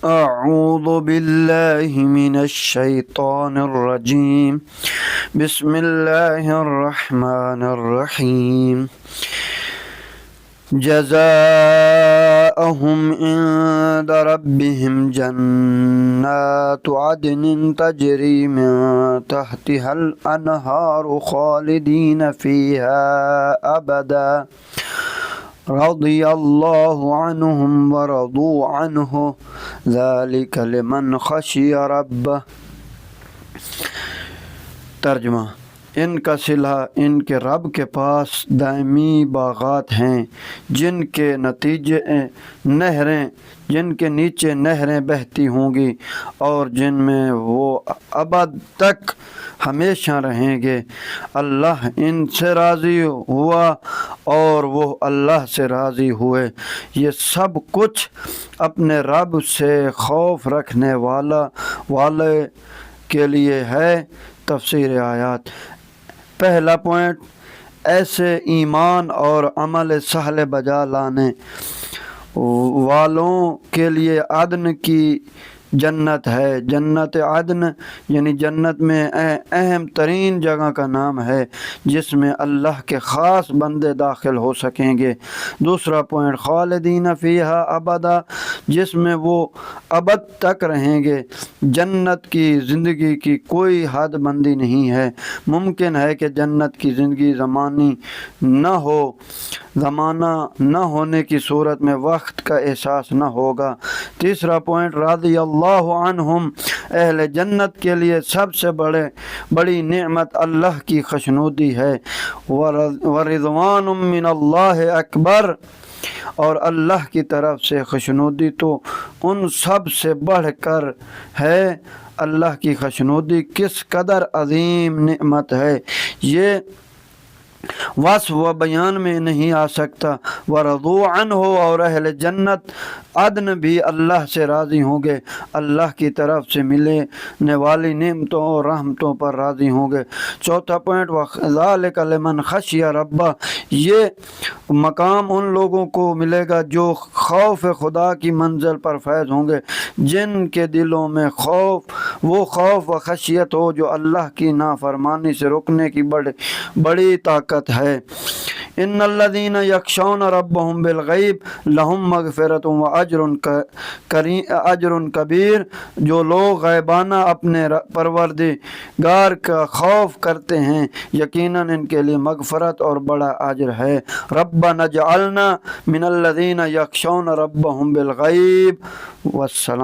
أعوذ بالله من الشيطان الرجيم بسم الله الرحمن الرحيم جزاؤهم عند ربهم جنات عدن تجري من تحتها الأنهار خالدين فيها أبدا رضي الله عنهم ورضوا عنه ذلك لمن خشي ربه۔ ترجمہ: ان کا صلہ ان کے رب کے پاس دائمی باغات ہیں جن کے نیچے نہریں بہتی ہوں گی اور جن میں وہ ابد تک ہمیشہ رہیں گے۔ اللہ ان سے راضی ہوا اور وہ اللہ سے راضی ہوئے۔ یہ سب کچھ اپنے رب سے خوف رکھنے والے کے لیے ہے۔ تفسیر آیات۔ پہلا پوائنٹ، ایسے ایمان اور عمل صالح بجا لانے والوں کے لیے عدن کی جنت ہے۔ جنت عدن یعنی جنت میں اہم ترین جگہ کا نام ہے جس میں اللہ کے خاص بندے داخل ہو سکیں گے۔ دوسرا پوائنٹ، خالدین فیہا ابدا، جس میں وہ ابد تک رہیں گے۔ جنت کی زندگی کی کوئی حد بندی نہیں ہے۔ ممکن ہے کہ جنت کی زندگی زمانہ نہ ہونے کی صورت میں وقت کا احساس نہ ہوگا۔ تیسرا پوائنٹ، رضی اللہ عنہم، اہل جنت کے لیے سب سے بڑی نعمت اللہ کی خوشنودی ہے۔ ورضوان من اللہ اکبر، اور اللہ کی طرف سے خوشنودی تو ان سب سے بڑھ کر ہے۔ اللہ کی خوشنودی کس قدر عظیم نعمت ہے، یہ وصف و بیان میں نہیں آ سکتا۔ ورضوا عنہ، اور اہل جنت عدن بھی اللہ سے راضی ہوں گے، اللہ کی طرف سے ملنے والی نعمتوں اور رحمتوں پر راضی ہوں گے۔ چوتھا پوائنٹ، وَذَلِكَ لِمَنْ خَشِيَ رَبَّهُ، یہ مقام ان لوگوں کو ملے گا جو خوف خدا کی منزل پر فیض ہوں گے، جن کے دلوں میں وہ خوف و خشیت ہو جو اللہ کی نافرمانی سے رکنے کی بڑی طاقت ہے۔ ان الذین یخشون ربهم بالغیب لہم مغفرۃ و اجر کبیر، جو لوگ غیبانہ اپنے پروردگار کا خوف کرتے ہیں یقیناً ان کے لیے مغفرت اور بڑا اجر ہے۔ ربنا اجعلنا من الذین یخشون ربهم بالغیب۔ والسلام۔